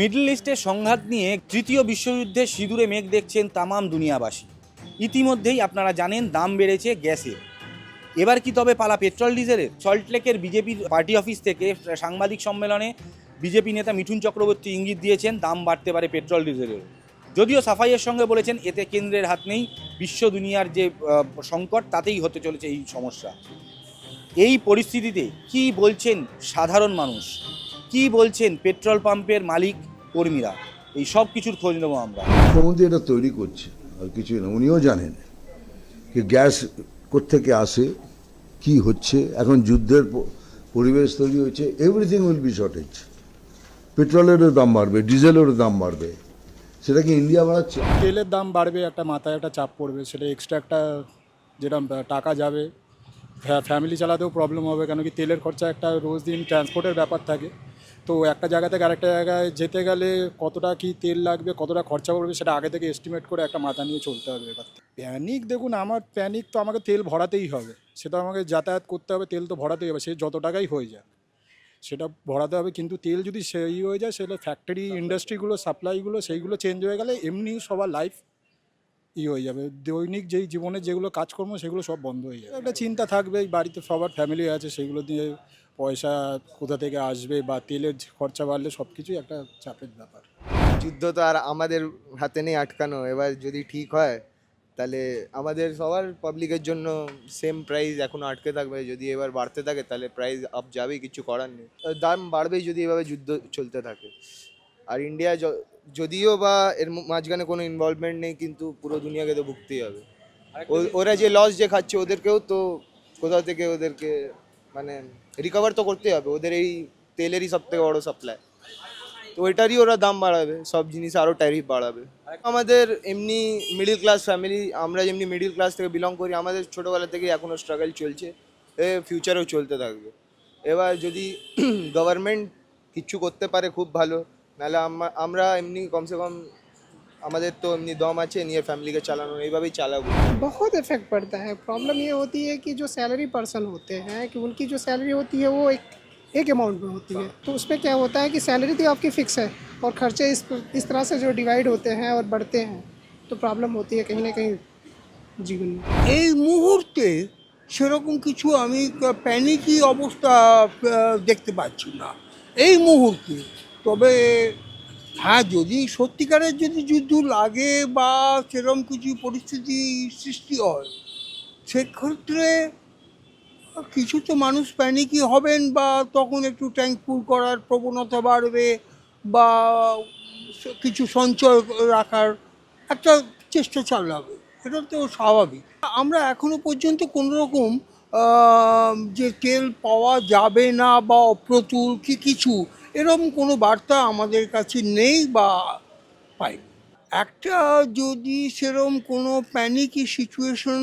Middle ইস্টের সংঘাত নিয়ে তৃতীয় বিশ্বযুদ্ধের সিঁদুরে মেঘ দেখছেন তামাম দুনিয়াবাসী। ইতিমধ্যেই আপনারা জানেন দাম বেড়েছে গ্যাসের। এবার কি তবে পালা পেট্রোল ডিজেলের? সল্টলেকের বিজেপির পার্টি অফিস থেকে সাংবাদিক সম্মেলনে বিজেপি নেতা মিঠুন চক্রবর্তী ইঙ্গিত দিয়েছেন দাম বাড়তে পারে পেট্রোল ডিজেলের। যদিও সাফাইয়ের সঙ্গে বলেছেন এতে কেন্দ্রের হাত নেই, বিশ্ব দুনিয়ার যে সংকট তাতেই হতে চলেছে এই সমস্যা। এই পরিস্থিতিতে কি বলছেন সাধারণ মানুষ, কি বলছেন পেট্রোল পাম্পের মালিক কর্মীরা, এই সব কিছুর খোঁজ নেবো আমরা। মুখ্যমন্ত্রী এটা তৈরি করছে আর কিছুই না। উনিও জানেন যে গ্যাস কোত্থেকে আসে, কি হচ্ছে। এখন যুদ্ধের পরিবেশ তৈরি হয়েছে, এভরিথিং উইল বি শর্টেজ। পেট্রোলেরও দাম বাড়বে, ডিজেলেরও দাম বাড়বে। সেটা কি ইন্ডিয়া বাড়াচ্ছে? তেলের দাম বাড়বে, একটা মাথায় একটা চাপ পড়বে, সেটা এক্সট্রা একটা যেটা টাকা যাবে, ফ্যামিলি চালাতেও প্রবলেম হবে। কেন কি তেলের খরচা একটা রোজ দিন ট্রান্সপোর্টের ব্যাপার থাকে, তো একটা জায়গা থেকে আরেকটা জায়গায় যেতে গেলে কতটা কি তেল লাগবে, কতটা খরচা পড়বে, সেটা আগে থেকে এস্টিমেট করে একটা মাথা নিয়ে চলতে হবে। এবার প্যানিক, দেখুন আমার প্যানিক তো আমাকে তেল ভরাতেই হবে, সেটা আমাকে যাতায়াত করতে হবে, তেল তো ভরাতেই হবে, সে যত টাকাই হয়ে যায় সেটা ভরাতে হবে। কিন্তু তেল যদি সেই হয়ে যায়, সেটা ফ্যাক্টরি ইন্ডাস্ট্রিগুলো সাপ্লাইগুলো সেইগুলো চেঞ্জ হয়ে গেলে এমনি সবার লাইফ হয়ে যাবে। দৈনিক যেই জীবনে যেগুলো কাজকর্ম সেগুলো সব বন্ধ হয়ে যাবে। একটা চিন্তা থাকবে, বাড়িতে সবার ফ্যামিলি আছে, সেগুলো দিয়ে পয়সা কোথা থেকে আসবে, বা তেলের খরচা বাড়লে সব কিছুই একটা চাপের ব্যাপার। যুদ্ধ তো আর আমাদের হাতে নেই আটকানো। এবার যদি ঠিক হয় তাহলে আমাদের সবার পাবলিকের জন্য সেম প্রাইস এখনো আটকে থাকবে। যদি এবার বাড়তে থাকে তাহলে প্রাইস আপ যাবেই, কিছু করার নেই। দাম বাড়বেই যদি এভাবে যুদ্ধ চলতে থাকে। আর ইন্ডিয়া যদিও বা এর মাঝখানে কোনো ইনভলভমেন্ট নেই, কিন্তু পুরো দুনিয়াকে তো ভুগতেই হবে। ওরা যে লস যে খাচ্ছে, ওদেরকেও তো কোথাও থেকে ওদেরকে মানে রিকভার তো করতেই হবে। ওদের এই তেলেরই সব থেকে বড়ো সাপ্লাই, তো ওইটারই ওরা দাম বাড়াবে, সব জিনিস আরও ট্যারিফ বাড়াবে। আমাদের এমনি মিডিল ক্লাস ফ্যামিলি, আমরা যেমনি মিডিল ক্লাস থেকে বিলং করি, আমাদের ছোটোবেলা থেকেই এখনও স্ট্রাগল চলছে, ফিউচারেও চলতে থাকবে। এবার যদি গভর্নমেন্ট কিছু করতে পারে খুব ভালো, নাহলে আমরা এমনি কমসে কম আমাদের तो এমনি দম আছে নিয়ে ফ্যামিলিকে চালানো, এইভাবেই চালাবো। बहुत इफेक्ट पड़ता है। प्रॉब्लम ये होती है कि जो सैलरी पर्सन होते हैं कि उनकी जो सैलरी होती है वो एक अमाउंट में होती है, तो उसमें क्या होता है कि सैलरी तो आपकी फिक्स है और खर्चे इस तरह से जो डिवाइड होते हैं और बढ़ते हैं, तो प्रॉब्लम होती है कहीं ना कहीं जीवन में। এই মুহূর্তে সেরকম কিছু আমি প্যানিকই অবস্থা দেখতে পাচ্ছি না এই মুহূর্তে। তবে হ্যাঁ, যদি সত্যিকারের যদি যুদ্ধ লাগে বা সেরকম কিছু পরিস্থিতি সৃষ্টি হয়, সেক্ষেত্রে কিছু তো মানুষ প্যানিকই হবেন, বা তখন একটু ট্যাঙ্ক ফুল করার প্রবণতা বাড়বে, বা কিছু সঞ্চয় রাখার একটা চেষ্টা চালাবে। এটা তো স্বাভাবিক। আমরা এখনো পর্যন্ত কোনো রকম যে তেল পাওয়া যাবে না বা অপ্রতুল কি কিছু এরকম কোনো বার্তা আমাদের কাছে নেই বা পাই। একটা যদি সেরকম কোনো প্যানিকি সিচুয়েশন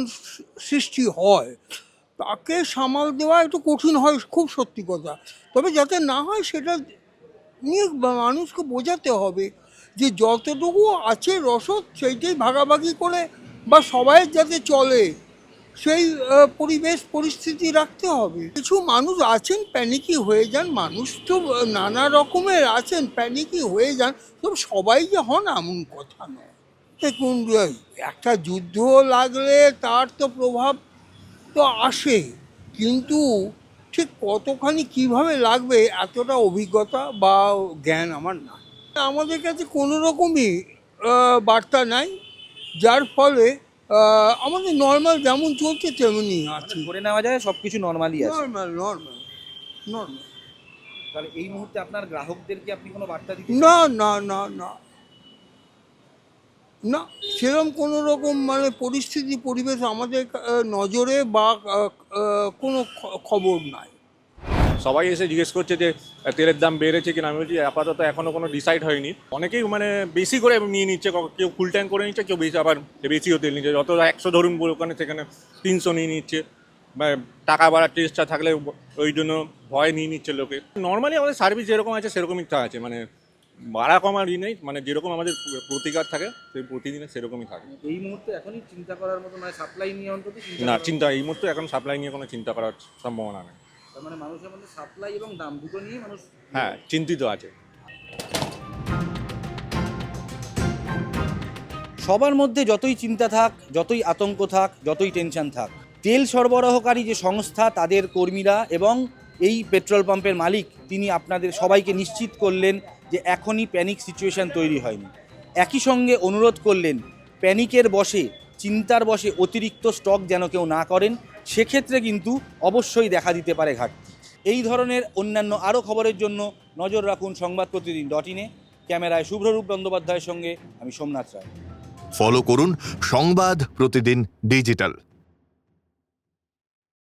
সৃষ্টি হয়, তাকে সামাল দেওয়া একটু কঠিন হয়, খুব সত্যি কথা। তবে যাতে না হয় সেটা নিয়ে মানুষকে বোঝাতে হবে যে যতটুকু আছে রসদ সেইটাই ভাগাভাগি করে বা সবাই যাতে চলে সেই পরিবেশ পরিস্থিতি রাখতে হবে। কিছু মানুষ আছেন প্যানিকি হয়ে যান, মানুষ তো নানা রকমের আছেন প্যানিকি হয়ে যান, তো সবাই যে হন এমন কথা নয়। দেখুন, একটা যুদ্ধ লাগলে তার তো প্রভাব তো আসে, কিন্তু ঠিক কতখানি কিভাবে লাগবে এতটা অভিজ্ঞতা বা জ্ঞান আমার না। আমাদের কাছে কোনো রকমই বার্তা নাই, যার ফলে আমাদের নর্মাল যেমন চলছে তেমনি আছে। ধরে নেওয়া যায় সব কিছু নর্মালি আছে। Normal normal normal. তাহলে এই মুহূর্তে আপনার গ্রাহকদেরকে আপনি কোনো বার্তা দিতে না না না না না, সেরকম কোনো রকম মানে পরিস্থিতি পরিবেশ আমাদের নজরে বা কোনো খবর নাই। সবাই এসে জিজ্ঞেস করছে যে তেলের দাম বেড়েছে কিনা। আমি বলছি আপাতত এখনও কোনো ডিসাইড হয়নি। অনেকেই মানে বেশি করে নিয়ে নিচ্ছে, কেউ ফুল ট্যাঙ্ক করে নিচ্ছে, কেউ বেশি আবার বেশিও তেল নিচ্ছে। যত 100 ধরুন ওখানে, সেখানে 300 নিয়ে নিচ্ছে, বা টাকা বাড়ার চেষ্টা থাকলে ওই জন্য ভয় নিয়ে নিচ্ছে লোকে। নর্মালি আমাদের সার্ভিস যেরকম আছে সেরকমই আছে, মানে বাড়া কমারই নেই, মানে যেরকম আমাদের প্রতিকার থাকে সেই প্রতিদিনে সেরকমই থাকে। এই মুহূর্তে এখনই চিন্তা করার মতো নয়, সাপ্লাই নিয়ে অন্তত না, এই মুহূর্তে এখন সাপ্লাই নিয়ে কোনো চিন্তা করার সম্ভাবনা নেই। তার মানে মানুষের মধ্যে সাপ্লাই এবং দাম দুটো নিয়ে মানুষ হ্যাঁ, চিন্তিত আছে। সবার মধ্যে যতই চিন্তা থাক, যতই আতঙ্ক থাক, যতই টেনশন থাক, তেল সরবরাহকারী যে সংস্থা, তাদের কর্মীরা এবং এই পেট্রোল পাম্পের মালিক, তিনি আপনাদের সবাইকে নিশ্চিত করলেন যে এখনই প্যানিক সিচুয়েশন তৈরি হয়নি। একই সঙ্গে অনুরোধ করলেন প্যানিকের বশে, চিন্তার বশে অতিরিক্ত স্টক যেন কেউ না করেন, সেক্ষেত্রে কিন্তু অবশ্যই দেখা দিতে পারে ঘাটতি। এই ধরনের অন্যান্য আরও খবরের জন্য নজর রাখুন সংবাদপ্রতিদিন.in-এ। ক্যামেরায় শুভ্ররূপ বন্দ্যোপাধ্যায়ের সঙ্গে আমি সোমনাথ রায়। ফলো করুন সংবাদ প্রতিদিন ডিজিটাল।